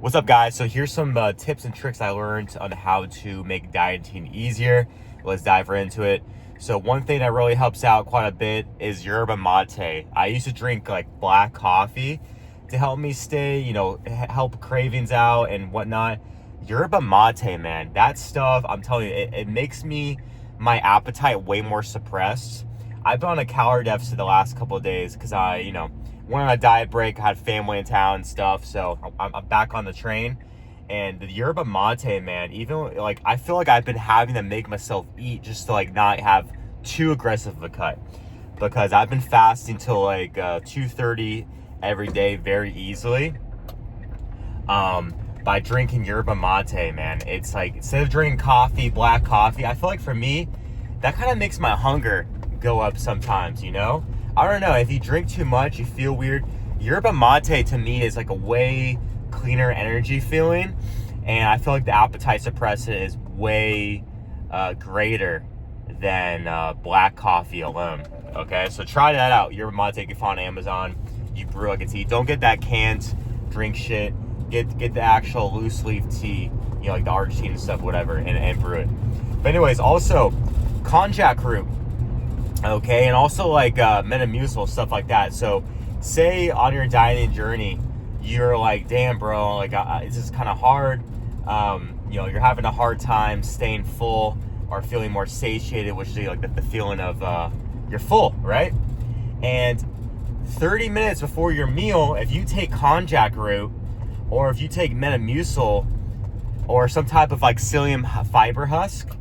What's up, guys? So here's some tips and tricks I learned on how to make dieting easier. Let's dive right into it. So one thing that really helps out quite a bit is yerba mate. I used to drink like black coffee to help me stay, help cravings out and whatnot. Yerba mate, man, that stuff, I'm telling you, it makes my appetite way more suppressed. I've been on a calorie deficit the last couple of days because went on a diet break, had family in town and stuff, so I'm back on the train. And the yerba mate, man, even like I feel like I've been having to make myself eat just to like not have too aggressive of a cut, because I've been fasting till like 2:30 every day very easily. By drinking yerba mate, man, it's like instead of drinking black coffee, I feel like for me that kind of makes my hunger go up sometimes. I don't know, if you drink too much you feel weird. Yerba mate to me is like a way cleaner energy feeling, and I feel like the appetite suppressant is way greater than black coffee alone. Okay, so try that out. Yerba mate, you can find on Amazon. You brew like a tea. Don't get that canned drink shit. Get the actual loose leaf tea, like the Argentine stuff, whatever, and brew it. But anyways, also konjac root. Okay, and also like Metamucil, stuff like that. So say on your dieting journey you're like, damn bro, like this is kind of hard, you're having a hard time staying full or feeling more satiated, which is like the feeling of you're full, right? And 30 minutes before your meal, if you take konjac root, or if you take Metamucil or some type of like psyllium fiber husk,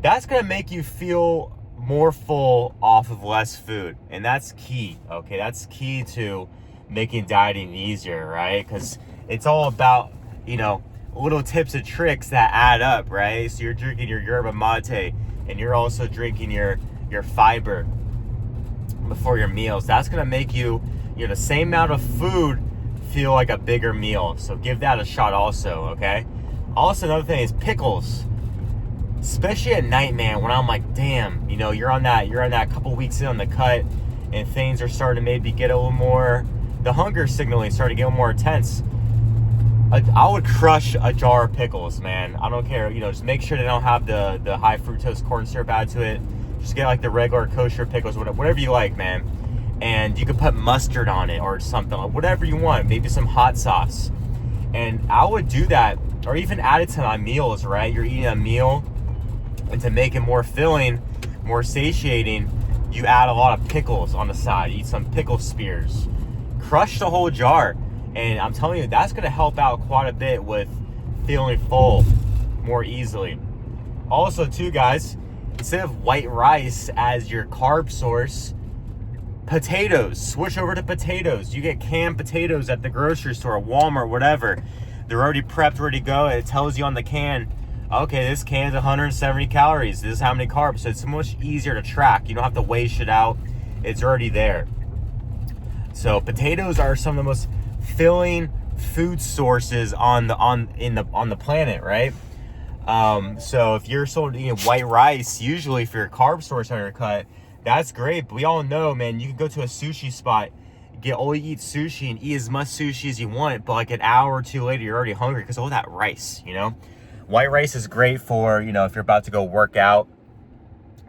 that's gonna make you feel more full off of less food. And that's key. Okay, that's key to making dieting easier, right? Because it's all about little tips and tricks that add up, right? So you're drinking your yerba mate and you're also drinking your fiber before your meals. That's gonna make you the same amount of food feel like a bigger meal. So give that a shot also. Okay, also another thing is pickles. Especially at night, man, when I'm like, damn, you're on that couple weeks in on the cut and things are starting to maybe get a little more, the hunger signaling starting to get a little more intense. I would crush a jar of pickles, man. I don't care, just make sure they don't have the high fructose corn syrup added to it. Just get like the regular kosher pickles, whatever you like, man. And you could put mustard on it or something, like whatever you want, maybe some hot sauce. And I would do that, or even add it to my meals, right? You're eating a meal, and to make it more filling, more satiating, you add a lot of pickles on the side. Eat some pickle spears. Crush the whole jar. And I'm telling you, that's going to help out quite a bit with feeling full more easily. Also, too, guys, instead of white rice as your carb source, potatoes. Switch over to potatoes. You get canned potatoes at the grocery store, Walmart, whatever. They're already prepped, ready to go. It tells you on the can, okay, this can is 170 calories. This is how many carbs. So it's much easier to track. You don't have to weigh shit out. It's already there. So potatoes are some of the most filling food sources on the planet, right? So if you're still eating white rice, usually for your carb source on your cut, that's great. But we all know, man, you can go to a sushi spot, get all you eat sushi and eat as much sushi as you want, but like an hour or two later, you're already hungry because of all that rice, White rice is great for, if you're about to go work out,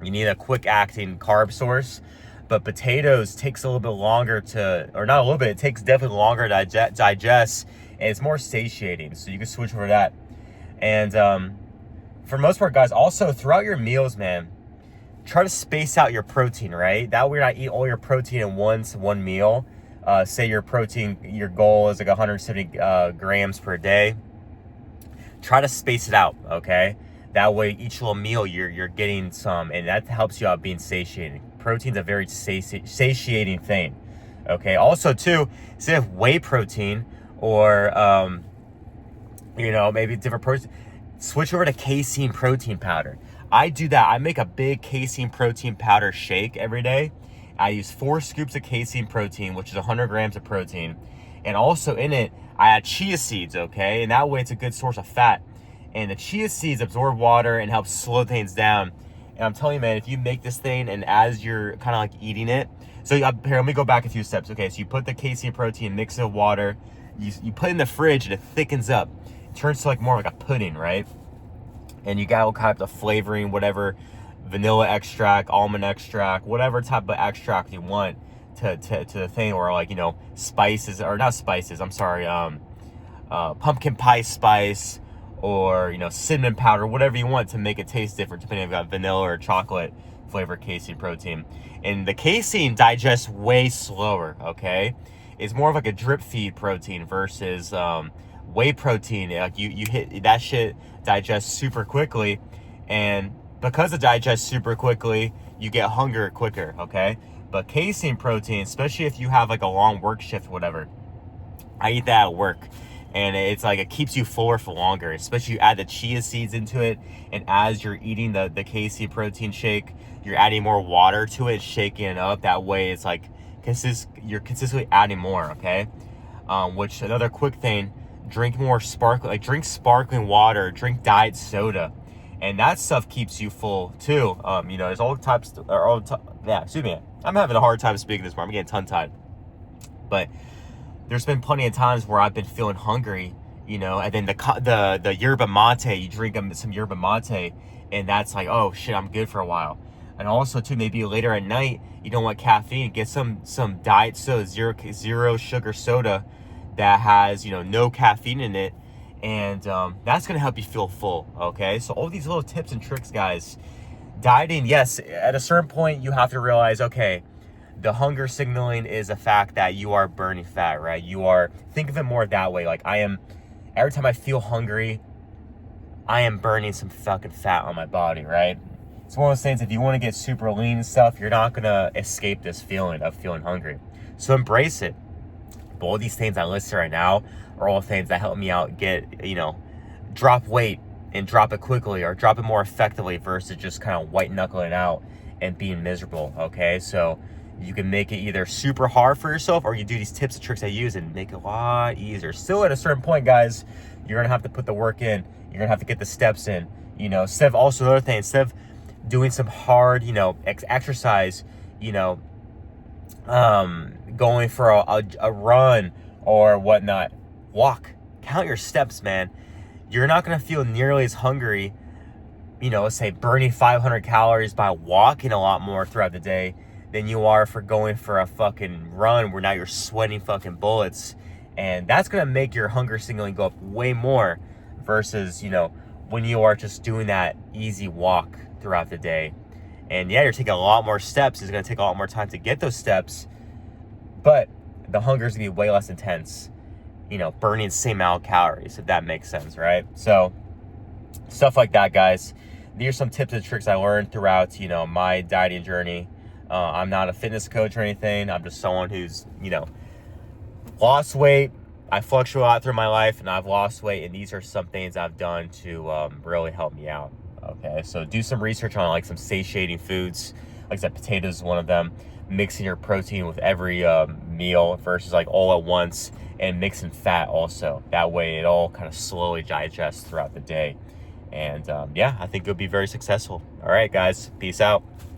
you need a quick acting carb source. But potatoes takes a little bit longer it takes definitely longer to digest, and it's more satiating. So you can switch over to that. And for most part, guys, also throughout your meals, man, try to space out your protein, right? That way you're not eating all your protein in one meal. Say your goal is like 170 grams per day. Try to space it out, okay? That way each little meal you're getting some, and that helps you out being satiating. Protein's a very satiating thing, okay? Also too, instead of whey protein or maybe different protein, switch over to casein protein powder. I do that. I make a big casein protein powder shake every day. I use 4 scoops of casein protein, which is 100 grams of protein. And also in it, I add chia seeds, okay? And that way it's a good source of fat. And the chia seeds absorb water and help slow things down. And I'm telling you, man, if you make this thing and as you're kind of like eating it, so here, let me go back a few steps. Okay, so you put the casein protein, mix it with water, you put it in the fridge and it thickens up. It turns to like more like a pudding, right? And you got all kinds of flavoring, whatever, vanilla extract, almond extract, whatever type of extract you want to the thing, or like, you know, spices, or not spices, I'm sorry, pumpkin pie spice, or, you know, cinnamon powder, whatever you want to make it taste different, depending if you got vanilla or chocolate flavor casein protein. And the casein digests way slower, okay? It's more of like a drip feed protein versus whey protein. Like you hit that shit, digests super quickly, and because it digests super quickly, you get hunger quicker, okay? But casein protein, especially if you have like a long work shift, whatever, I eat that at work, and it's like it keeps you fuller for longer. Especially you add the chia seeds into it, and as you're eating the casein protein shake, you're adding more water to it, shaking it up. That way, it's like you're consistently adding more. Okay, which another quick thing: drink more drink sparkling water, drink diet soda, and that stuff keeps you full too. You know, there's all types. Yeah, excuse me. I'm having a hard time speaking this morning. I'm getting tongue tied, but there's been plenty of times where I've been feeling hungry, you know, and then the yerba mate, you drink some yerba mate, and that's like, oh shit, I'm good for a while. And also too, maybe later at night, you don't want caffeine, get some diet soda, zero sugar soda that has, you know, no caffeine in it, and that's gonna help you feel full. Okay, so all these little tips and tricks, guys. Dieting, yes, at a certain point you have to realize, okay, the hunger signaling is a fact that you are burning fat, right? Think of it more that way. Like every time I feel hungry, I am burning some fucking fat on my body, right? It's one of those things, if you want to get super lean and stuff, you're not going to escape this feeling of feeling hungry. So embrace it. But all these things I listed right now are all things that help me out get, you know, drop weight and drop it quickly, or drop it more effectively versus just kind of white knuckling out and being miserable, okay? So you can make it either super hard for yourself, or you do these tips and tricks I use and make it a lot easier. Still, at a certain point, guys, you're gonna have to put the work in. You're gonna have to get the steps in. You know, instead of doing some hard, you know, exercise, you know, going for a run or whatnot, walk. Count your steps, man. You're not gonna feel nearly as hungry, you know, let's say burning 500 calories by walking a lot more throughout the day than you are for going for a fucking run where now you're sweating fucking bullets. And that's going to make your hunger signaling go up way more versus, you know, when you are just doing that easy walk throughout the day. And yeah, you're taking a lot more steps. It's going to take a lot more time to get those steps, but the hunger is going to be way less intense, you know, burning the same amount of calories, if that makes sense, right? So stuff like that, guys. These are some tips and tricks I learned throughout, you know, my dieting journey. I'm not a fitness coach or anything. I'm just someone who's, you know, lost weight. I fluctuate a lot through my life, and I've lost weight, and these are some things I've done to really help me out. Okay, so do some research on like some satiating foods. Like I said, potatoes is one of them. Mixing your protein with every meal versus like all at once, and mixing fat also. That way it all kind of slowly digests throughout the day. And yeah, I think you'll be very successful. All right, guys, peace out.